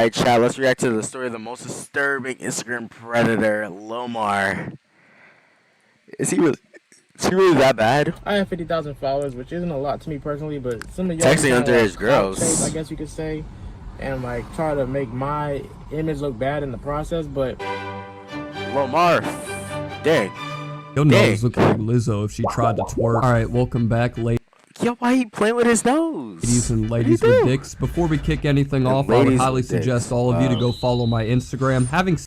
Alright, chat, let's react to the story of the most disturbing Instagram predator, Lomar. Is he really that bad? I have 50,000 followers, which isn't a lot to me personally, but some of y'all Texting underage girls, I guess you could say, and like try to make my image look bad in the process, but Lomar, dang. Your nose look like Lizzo if she tried to twerk. Alright, welcome back, ladies Yo, why he playing with his nose? and ladies with dicks. Before we kick anything off, I would highly suggest all of you to go follow my Instagram. Having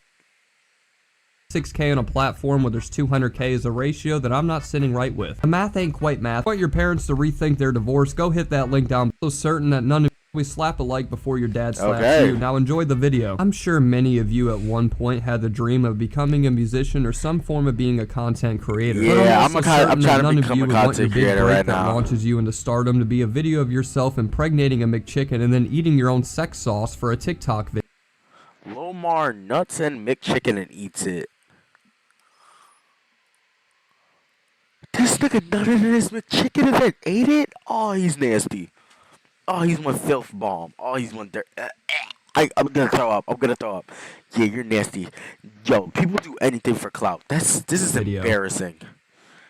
6K on a platform where there's 200K is a ratio that I'm not sitting right with. The math ain't quite math. Want your parents to rethink their divorce? Go hit that link down below. So certain that none of we slap a like before your dad slaps you. Now enjoy the video. I'm sure many of you at one point had the dream of becoming a musician or some form of being a content creator. Yeah, I'm trying to become a content creator right now. That launches you into stardom to be a video of yourself impregnating a McChicken and then eating your own sex sauce for a TikTok video. Lomar nuts and McChicken and eats it. This nigga nutted in his McChicken and then ate it? Oh, he's nasty. Oh, he's one filth bomb. Oh, he's one dirt. I'm gonna throw up. Yeah, you're nasty. Yo, people do anything for clout. This is embarrassing.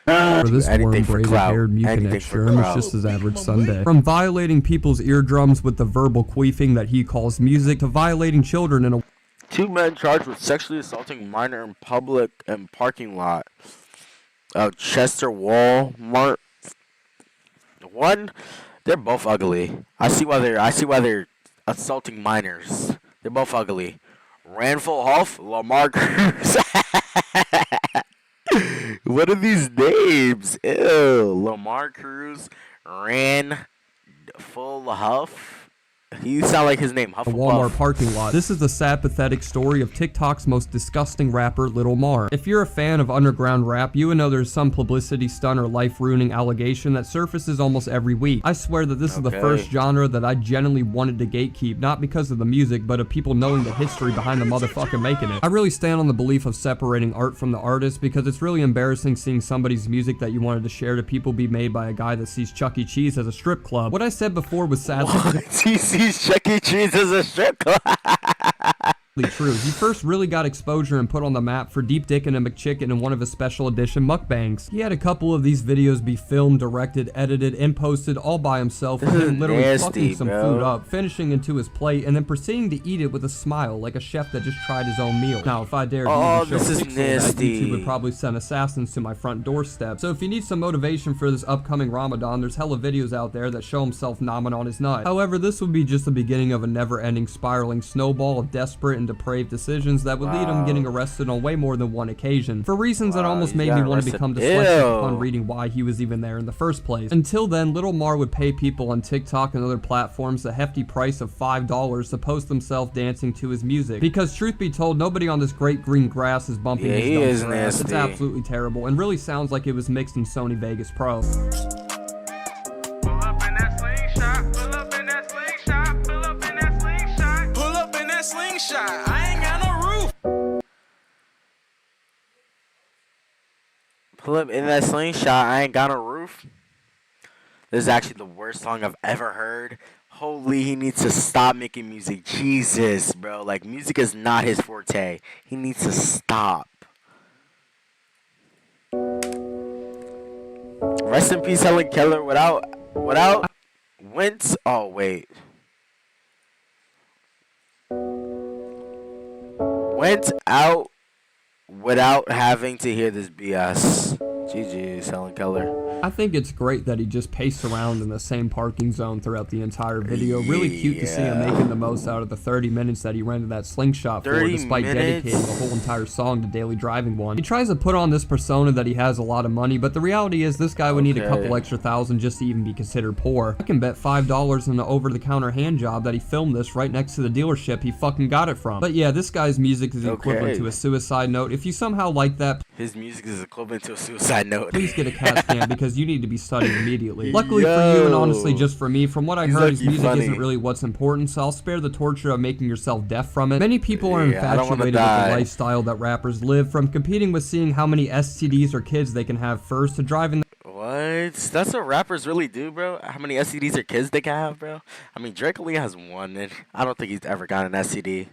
For this worm braided haired mucinex germ, it's just his average Sunday. From violating people's eardrums with the verbal queefing that he calls music to violating children in a 2 men charged with sexually assaulting minor in public and parking lot. Chester Walmart. One. They're both ugly. I see why they're assaulting minors. They're both ugly. Ranful Huff, Lamar Cruz. What are these names? Ew. Lamar Cruz, Ranful Huff. He sound like his name, Hufflepuff. A Walmart parking lot. This is the sad, pathetic story of TikTok's most disgusting rapper, Lil Mar. If you're a fan of underground rap, you would know there's some publicity stunt or life-ruining allegation that surfaces almost every week. I swear that this is the first genre that I genuinely wanted to gatekeep, not because of the music, but of people knowing the history behind the motherfucker making it. I really stand on the belief of separating art from the artist, because it's really embarrassing seeing somebody's music that you wanted to share to people be made by a guy that sees Chuck E. Cheese as a strip club. What I said before was sadly Chuck E. Cheese is a strip club. True. He first really got exposure and put on the map for deep dicking a McChicken in one of his special edition mukbangs. He had a couple of these videos be filmed, directed, edited, and posted all by himself, and then literally fucking some food up, finishing into his plate, and then proceeding to eat it with a smile like a chef that just tried his own meal. Now, if I dared to show pixels, that YouTube would probably send assassins to my front doorstep. So if you need some motivation for this upcoming Ramadan, there's hella videos out there that show himself nomming on his nut. However, this would be just the beginning of a never-ending spiraling snowball of desperate and depraved decisions that would lead him getting arrested on way more than one occasion, for reasons that almost made me want to become dyslexic upon reading why he was even there in the first place. Until then, Little Mar would pay people on TikTok and other platforms a hefty price of $5 to post themselves dancing to his music, because truth be told, nobody on this great green grass is bumping his dumb ass. It's absolutely terrible and really sounds like it was mixed in Sony Vegas Pro. I ain't got no roof. Pull up in that slingshot, I ain't got no roof. This is actually the worst song I've ever heard. Holy, he needs to stop making music. Jesus, bro. Like, music is not his forte. He needs to stop. Rest in peace, Helen Keller. Without Wentz. Oh, wait. Went out without having to hear this BS. GG's, Helen Keller. I think it's great that he just paced around in the same parking zone throughout the entire video. Really cute to see him making the most out of the 30 minutes that he rented that slingshot for, despite dedicating the whole entire song to daily driving one. He tries to put on this persona that he has a lot of money, but the reality is this guy would need a couple extra thousand just to even be considered poor. I can bet $5 on the over-the-counter hand job that he filmed this right next to the dealership he fucking got it from. But yeah, this guy's music is equivalent to a suicide note. If you somehow like that, his music is equivalent to a suicide note. Please get a CAT scan because you need to be studied immediately. Luckily for you, and honestly just for me, from what I heard, his music isn't really what's important, so I'll spare the torture of making yourself deaf from it. Many people are infatuated with the lifestyle that rappers live, from competing with seeing how many STDs or kids they can have first to driving What? What? That's what rappers really do, bro. How many STDs or kids they can have, bro? I mean, Drake only has one, and I don't think he's ever got an STD.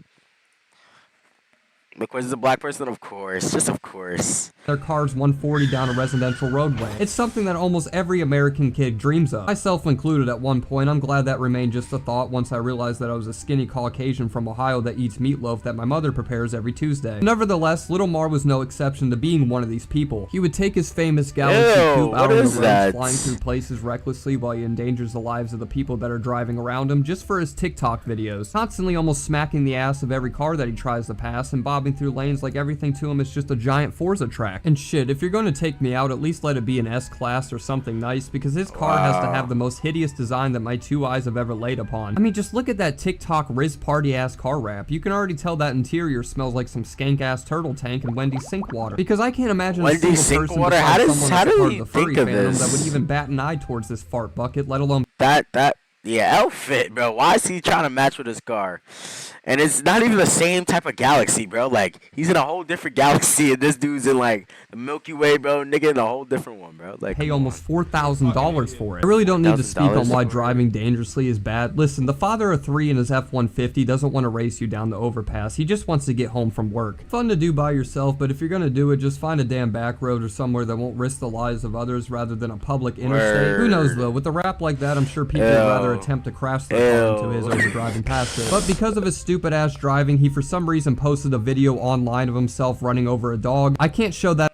Because he's a black person, of course. Just of course. their cars 140 down a residential roadway. It's something that almost every American kid dreams of. Myself included at one point. I'm glad that remained just a thought once I realized that I was a skinny Caucasian from Ohio that eats meatloaf that my mother prepares every Tuesday. Nevertheless, Little Mar was no exception to being one of these people. He would take his famous Galaxy coupe out on the roads, flying through places recklessly while he endangers the lives of the people that are driving around him just for his TikTok videos, constantly almost smacking the ass of every car that he tries to pass and bobbing through lanes like everything to him is just a giant Forza track. And shit, if you're going to take me out, at least let it be an S-Class or something nice, because his car has to have the most hideous design that my two eyes have ever laid upon. I mean, just look at that TikTok Riz party ass car wrap. You can already tell that interior smells like some skank ass turtle tank and Wendy's sink water. Because I can't imagine a single person besides someone that's part of the furry fandom that would even bat an eye towards this fart bucket, let alone yeah, outfit, bro. Why is he trying to match with his car? And it's not even the same type of galaxy, bro. Like, he's in a whole different galaxy, and this dude's in, like, the Milky Way, bro. Nigga in a whole different one, bro. Like, pay almost $4,000 for it. I really don't need to speak on why driving dangerously is bad. Listen, the father of three in his F-150 doesn't want to race you down the overpass. He just wants to get home from work. Fun to do by yourself, but if you're gonna do it, just find a damn back road or somewhere that won't risk the lives of others rather than a public interstate. Who knows, though? With a rap like that, I'm sure people would rather attempt to crash their car into his over driving past it. But because of his stupid ass driving, he for some reason posted a video online of himself running over a dog. I can't show that.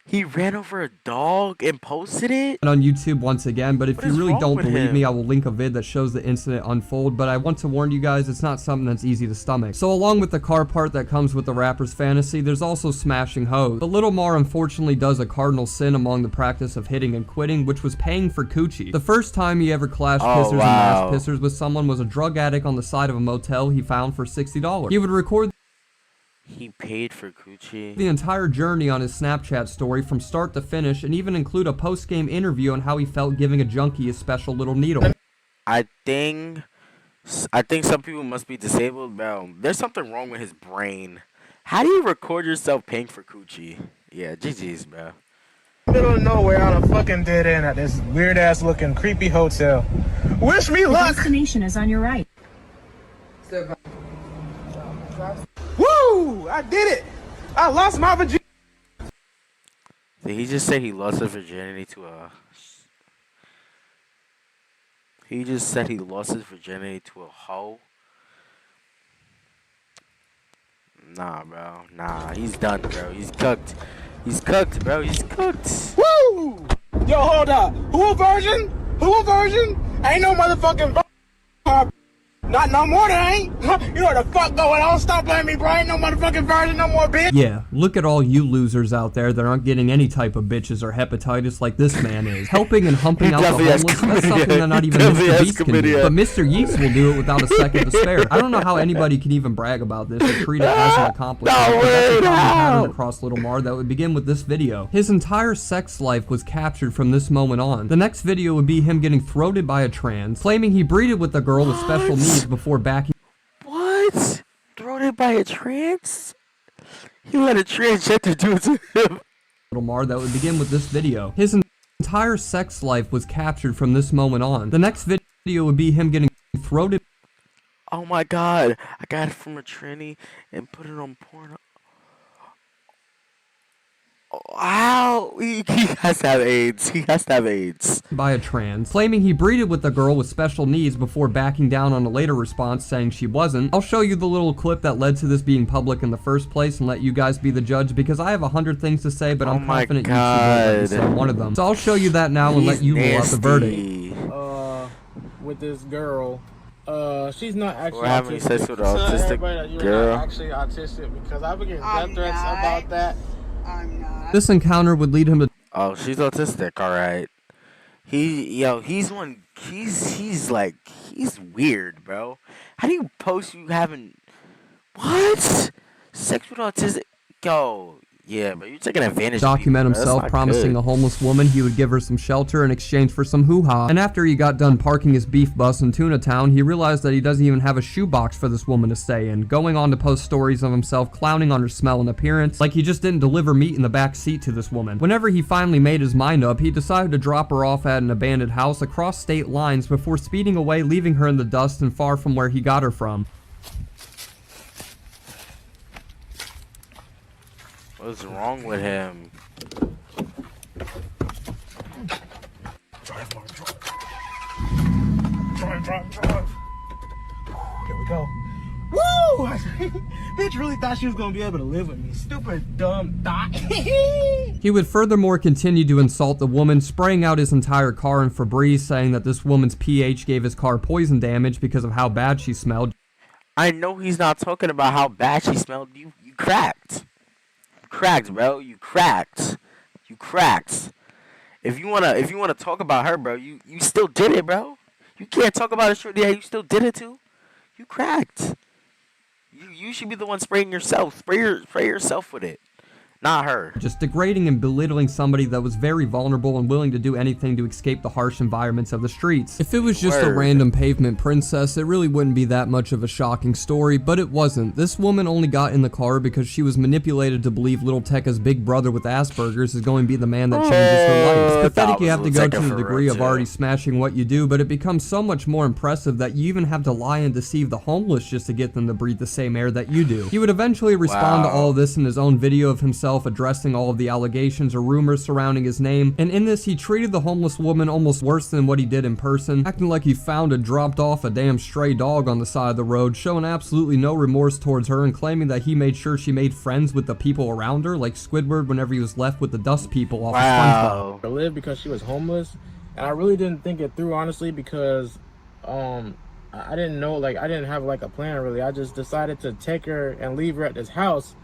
He ran over a dog and posted it on YouTube once again, but if you really don't believe me, I will link a vid that shows the incident unfold, but I want to warn you guys, it's not something that's easy to stomach. So along with the car part that comes with the rapper's fantasy, there's also smashing hoes. But Little Mar unfortunately does a cardinal sin among the practice of hitting and quitting, which was paying for coochie. The first time he ever clashed pissers and mass pissers with someone was a drug addict on the side of a motel he found for $60. He would record He paid for coochie. the entire journey on his Snapchat story from start to finish, and even include a post-game interview on how he felt giving a junkie a special little needle. I think some people must be disabled, bro. There's something wrong with his brain. How do you record yourself paying for coochie? Yeah, GG's, bro. Middle of nowhere on a fucking dead end at this weird ass looking creepy hotel. Wish me luck. The destination is on your right. Woo! I did it! I lost my virginity. Did he just say he lost his virginity to a... He just said he lost his virginity to a hoe? Nah, bro. Nah, he's done, bro. He's cooked. He's cooked, bro. He's cooked. Woo! Yo, hold up. Who a virgin? Who a virgin? Ain't no motherfucking virgin. Not no more, there ain't. You know what the fuck going on? Stop blaming me, bro. Ain't no motherfucking virgin no more, bitch. Yeah, look at all you losers out there that aren't getting any type of bitches or hepatitis like this man is. Helping and humping out the homeless, that's something that not even Mr. Beast can do. But Mr. Yeats will do it without a second to spare. I don't know how anybody can even brag about this or treat it as an accomplishment. But that's a common pattern across Little Mar that would begin with this video. His entire sex life was captured from this moment on. The next video would be him getting throated by a trans, claiming he breeded with a girl with special needs before backing. What? Thrown it by a trans? He let a transgender do it to him. Little Mar that would begin with this video. His entire sex life was captured from this moment on. The next video would be him getting throated. Oh my god. I got it from a tranny and put it on porn. Wow, he has to have AIDS. He has to have AIDS. By a trans, claiming he breeded with a girl with special needs before backing down on a later response saying she wasn't. I'll show you the little clip that led to this being public in the first place and let you guys be the judge, because I have 100 things to say, but I'm confident you two will say one of them. So I'll show you that now and let you roll out the verdict. With this girl. She's not actually We're having sex with an autistic girl. Not actually autistic, because I've been getting death threats about that. I'm not. This encounter would lead him to. Oh, she's autistic, alright. He's weird, bro. How do you post you having... What? Sex with autistic? Yo, Yeah, but you're taking advantage of document people, bro. That's himself not promising good. a homeless woman he would give her some shelter in exchange for some hoo-ha. And after he got done parking his beef bus in Tuna Town, he realized that he doesn't even have a shoebox for this woman to stay in, going on to post stories of himself clowning on her smell and appearance, like he just didn't deliver meat in the back seat to this woman. Whenever he finally made his mind up, he decided to drop her off at an abandoned house across state lines before speeding away, leaving her in the dust and far from where he got her from. What's wrong with him? Drive. Here we go. Woo! Bitch really thought she was gonna be able to live with me. Stupid, dumb thought. He would furthermore continue to insult the woman, spraying out his entire car in Febreze, saying that this woman's pH gave his car poison damage because of how bad she smelled. I know he's not talking about how bad she smelled. You cracked. You cracked, bro. You cracked. You cracked. If you wanna talk about her, bro, you still did it, bro. You can't talk about a short. Yeah, you still did it too. You cracked. You should be the one spraying yourself. Spray yourself with it, not her. Just degrading and belittling somebody that was very vulnerable and willing to do anything to escape the harsh environments of the streets. If it was just a random pavement princess, it really wouldn't be that much of a shocking story, but it wasn't. This woman only got in the car because she was manipulated to believe Little Tekka's big brother with Asperger's is going to be the man that changes her life. It's pathetic you have to go to the degree of already smashing what you do, but it becomes so much more impressive that you even have to lie and deceive the homeless just to get them to breathe the same air that you do. He would eventually respond to all of this in his own video of himself addressing all of the allegations or rumors surrounding his name, and in this he treated the homeless woman almost worse than what he did in person, acting like he found and dropped off a damn stray dog on the side of the road, showing absolutely no remorse towards her and claiming that he made sure she made friends with the people around her, like Squidward whenever he was left with the dust people off of SpongeBob. To live because she was homeless, and I really didn't think it through, honestly, because I didn't know, like, I didn't have like a plan really. I just decided to take her and leave her at this house,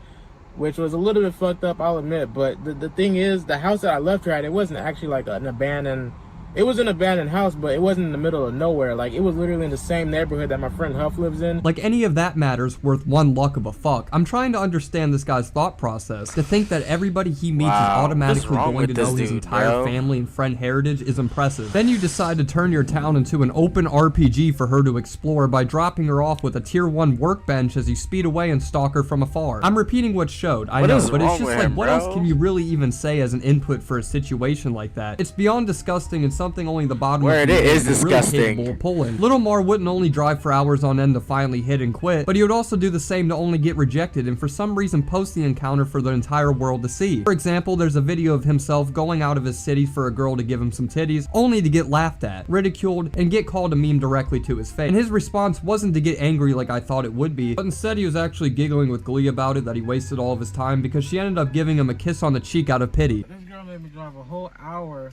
which was a little bit fucked up, I'll admit. But the thing is, the house that I left her at, it wasn't actually like an abandoned, it was an abandoned house, but it wasn't in the middle of nowhere. Like, it was literally in the same neighborhood that my friend Huff lives in. Like any of that matters worth one luck of a fuck. I'm trying to understand this guy's thought process. To think that everybody he meets is automatically going to know his entire family and friend heritage is impressive. Then you decide to turn your town into an open RPG for her to explore by dropping her off with a tier 1 workbench as you speed away and stalk her from afar. I'm repeating what's showed, I know, but it's just like, what else can you really even say as an input for a situation like that? It's beyond disgusting and something only the bottom of the is disgusting. Really capable of pulling. Little Mar wouldn't only drive for hours on end to finally hit and quit, but he would also do the same to only get rejected and for some reason post the encounter for the entire world to see. For example, there's a video of himself going out of his city for a girl to give him some titties, only to get laughed at, ridiculed, and get called a meme directly to his face. And his response wasn't to get angry like I thought it would be, but instead he was actually giggling with glee about it that he wasted all of his time because she ended up giving him a kiss on the cheek out of pity. This girl made me drive a whole hour.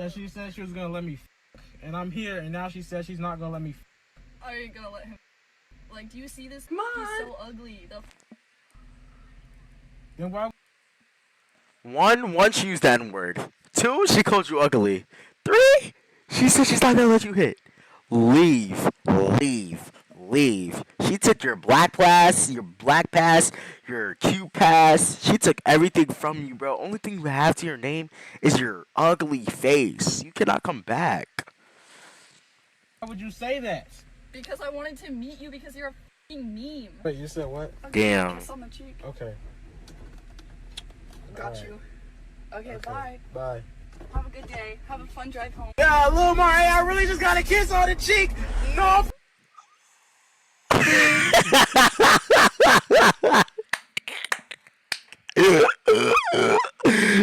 And she said she was gonna let me and I'm here, and now she said she's not gonna let me Are you gonna let him? Like, do you see this? Come on. He's so ugly. Then why? One, she used the N-word. 2, she called you ugly. 3, she said she's not gonna let you hit. Leave. She took your black pass, your cute pass. She took everything from you, bro. Only thing you have to your name is your ugly face. You cannot come back. Why would you say that? Because I wanted to meet you because you're a f***ing meme. Wait, you said what? Damn. Kiss on the cheek. Okay. Got you. Okay, bye. Bye. Have a good day. Have a fun drive home. Yeah, Lil Mar, hey, I really just got a kiss on the cheek. No.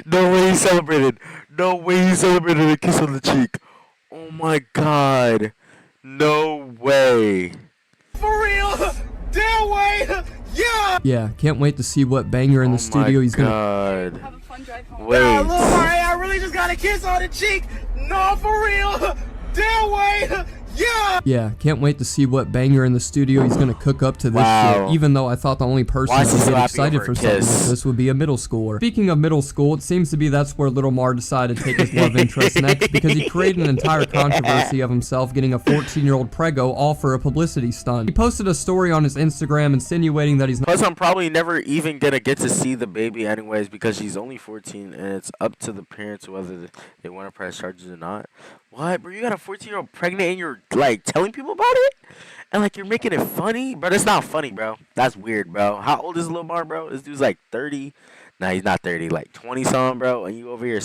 No way he celebrated. No way he celebrated a kiss on the cheek. Oh my god. No way. For real? Damn way. Yeah. Yeah, can't wait to see what banger in the studio he's gonna. Have a fun drive home. Wait. Yeah, Lil Mar, hey, I really just got a kiss on the cheek. No, for real. Damn way. Yeah, can't wait to see what banger in the studio he's gonna cook up to this Wow. shit, even though I thought the only person Why that is he would so get happy excited over for a something like kiss? this would be a middle schooler. Speaking of middle school, it seems to be that's where Little Mar decided to take his love interest next, because he created an entire controversy of himself getting a 14-year-old preggo all for a publicity stunt. He posted a story on his Instagram insinuating that he's not Plus, I'm probably never even gonna get to see the baby anyways because she's only 14 and it's up to the parents whether they want to press charges or not. What, bro? You got a 14-year-old pregnant and you're like telling people about it? And like you're making it funny? Bro, that's not funny, bro. That's weird, bro. How old is Lil Mar, bro? This dude's like 30. Nah, he's not 30, like 20 something, bro. And you over here,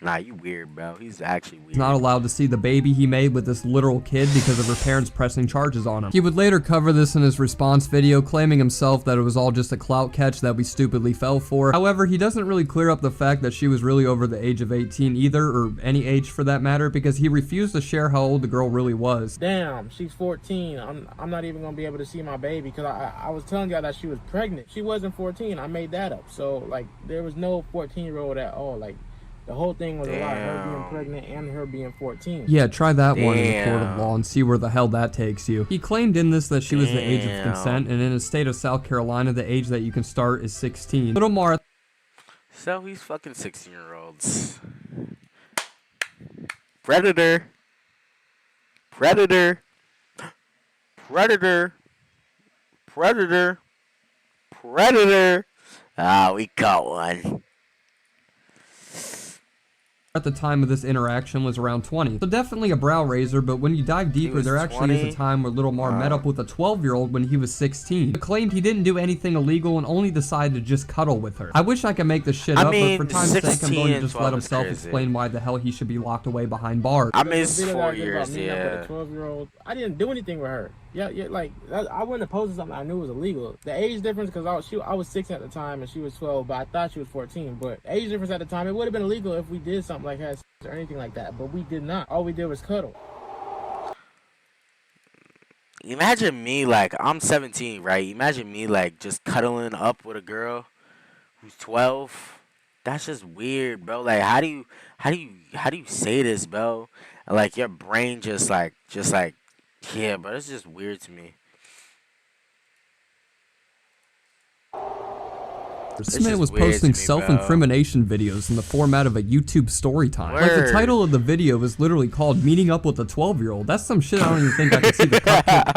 nah, you weird, bro. He's actually weird. not allowed to see the baby he made with this literal kid because of her parents pressing charges on him. He would later cover this in his response video, claiming himself that it was all just a clout catch that we stupidly fell for. However, he doesn't really clear up the fact that she was really over the age of 18 either, or any age for that matter, because he refused to share how old the girl really was. Damn, she's 14. I'm not even gonna be able to see my baby because I was telling y'all that she was pregnant. She wasn't 14. I made that up. So like there was no 14-year-old at all. Like the whole thing was a lie. Her being pregnant and her being 14. Yeah, try that one in the court of Damn. law and see where the hell that takes you. He claimed in this that she was the age of Damn. consent, and in the state of South Carolina, the age that you can start is 16. Little Mar So he's fucking 16-year-olds. Predator. Predator. Predator. Predator. Predator. Ah, we caught one. at the time of this interaction was around 20. So definitely a brow raiser, but when you dive deeper, was there actually is 20? a time where Little Mar met up with a 12-year-old when he was 16. He claimed he didn't do anything illegal and only decided to just cuddle with her. I wish I could make this shit up, but for time's sake, I'm going to just let himself explain why the hell he should be locked away behind bars. I mean, it's The video that 4 I did years, about meeting up with yeah. a 12-year-old, I didn't do anything with her. Yeah, like I wouldn't have posted something I knew was illegal. The age difference, because I was 6 at the time and she was 12, but I thought she was 14. But the age difference at the time, it would have been illegal if we did something like that or anything like that. But we did not. All we did was cuddle. Imagine me, like, I'm 17, right? Imagine me, like, just cuddling up with a girl who's 12. That's just weird, bro. Like, how do you say this, bro? And, like, your brain just like, yeah, but it's just weird to me. This It's man just was weird to posting me, self-incrimination videos in the format of a YouTube story time. Like, the Word. title of the video is literally called Meeting Up with a 12-Year-Old. That's some shit I don't even think I could see the content.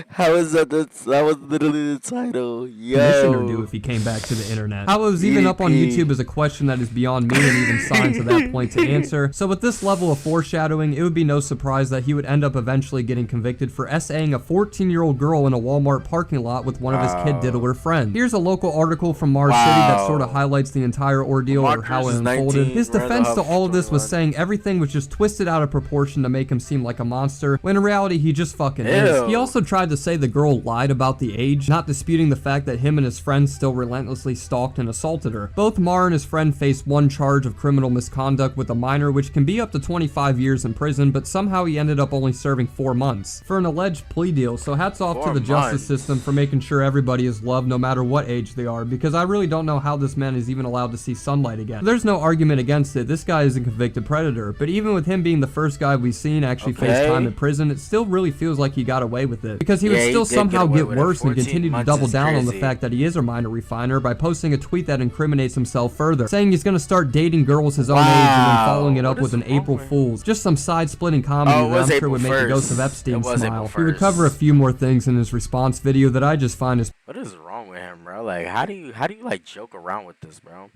How is that? That was literally the title. Commission or do Yo. if he came back to the internet. How it was even up on YouTube is a question that is beyond me and even signs at that point to answer. So with this level of foreshadowing, it would be no surprise that he would end up eventually getting convicted for SAing a 14-year-old girl in a Walmart parking lot with one of his kid diddler friends. Here's a local article from Mars City that sort of highlights the entire ordeal or how it Marcus is unfolded. 19, His defense to all of this was 21. saying everything was just twisted out of proportion to make him seem like a monster, when in reality he just fucking is. Ew. He also tried to say the girl lied about the age, not disputing the fact that him and his friends still relentlessly stalked and assaulted her. Both Mar and his friend faced one charge of criminal misconduct with a minor, which can be up to 25 years in prison, but somehow he ended up only serving 4 months for an alleged plea deal. So hats off to 4 the justice months. system for making sure everybody is loved no matter what age they are, because I really don't know how this man is even allowed to see sunlight again. There's no argument against it. This guy is a convicted predator, but even with him being the first guy we've seen actually face Okay. time in prison, it still really feels like he got away with it, because he would Yeah, he still did somehow get away get with it. worse and 14 continue to months double is down on the crazy. fact that he is a minor refiner by posting a tweet that incriminates himself further, saying he's gonna start dating girls his own age and then Wow. following it up What with is an wrong April with- Fool's. Just some side-splitting comedy Oh, it that I'm was sure April would make the ghost of 1st. Epstein It was smile. April We would cover a 1st. few more things in his response video that I just find is What is wrong with him, bro? Like, how do you like joke around with this, bro?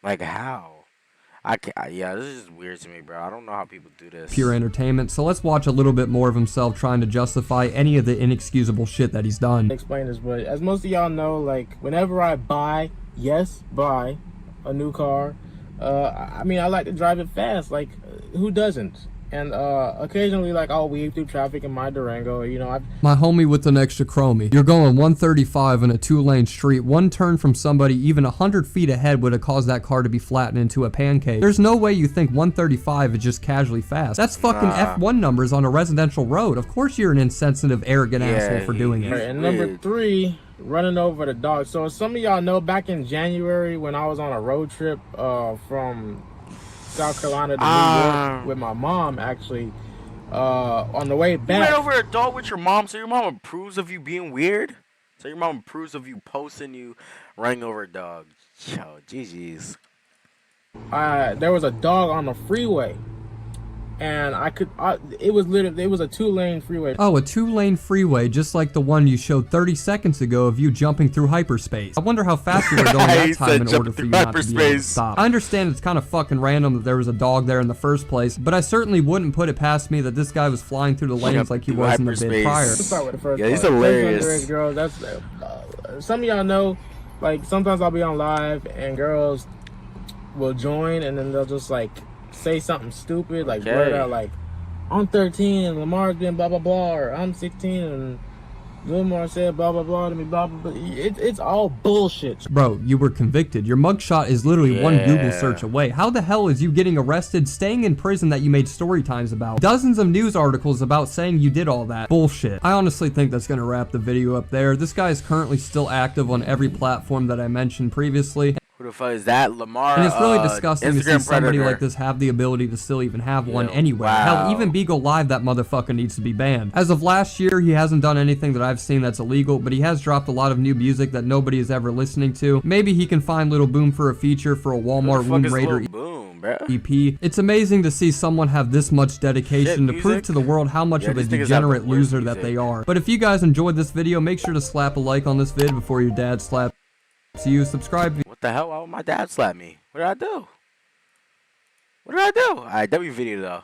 Like, how? I can't. Yeah, this is just weird to me, bro. I don't know how people do this. pure entertainment, so let's watch a little bit more of himself trying to justify any of the inexcusable shit that he's done. Explain this, but as most of y'all know, like whenever I buy a new car, I mean I like to drive it fast. Like who doesn't? And occasionally, like I'll weave through traffic in my Durango. You know, My homie with an extra chromie. You're going 135 in a 2-lane street. One turn from somebody even 100 feet ahead would have caused that car to be flattened into a pancake. There's no way you think 135 is just casually fast. That's fucking Nah. F1 numbers on a residential road. Of course you're an insensitive, arrogant Yeah, asshole for doing he's it. and number weird. 3, running over the dog. So as some of y'all know, back in January when I was on a road trip from South Carolina to New Ah. York with my mom actually. On the way You went back, over a dog with your mom, so your mom approves of you being weird? So your mom approves of you posting you running over a dog. Yo, GG's. there was a dog on the freeway, and it was a 2-lane freeway. Oh, a 2-lane freeway, just like the one you showed 30 seconds ago of you jumping through hyperspace. I wonder how fast you were going He that said time in order jumping for you through not to be able to hyperspace. stop. I understand it's kind of fucking random that there was a dog there in the first place, but I certainly wouldn't put it past me that this guy was flying through the lanes like he through was in the bid hyperspace. prior. Let's start with the first Yeah, he's part. hilarious. Underage girls, that's some of y'all know. Like sometimes I'll be on live and girls will join and then they'll just like say something stupid, like blurt out like, I'm 13 and Lamar's been blah blah blah, or I'm 16 and Lamar said blah blah blah to me, blah blah blah. It's all bullshit. Bro, you were convicted. Your mugshot is literally one Google Yeah. search away. How the hell is you getting arrested, staying in prison that you made story times about? Dozens of news articles about saying you did all that. Bullshit. I honestly think that's gonna wrap the video up there. This guy is currently still active on every platform that I mentioned previously. Who the fuck is that? Lamar. And it's really disgusting to see Instagram somebody predator. like this have the ability to still even have one Yo, anyway. wow. Hell, even Beagle Live, that motherfucker needs to be banned. As of last year, he hasn't done anything that I've seen that's illegal, but he has dropped a lot of new music that nobody is ever listening to. Maybe he can find Little Boom for a feature for a Who Walmart the fuck Womb is Raider Lil Boom, bro? EP. It's amazing to see someone have this much dedication Shit, to prove music? to the world how much Yeah, of a these niggas have the degenerate worst loser that music. they are. But if you guys enjoyed this video, make sure to slap a like on this vid before your dad slaps you. Subscribe. What the hell? Why would my dad slap me? What did I do? What did I do? Alright, W video though.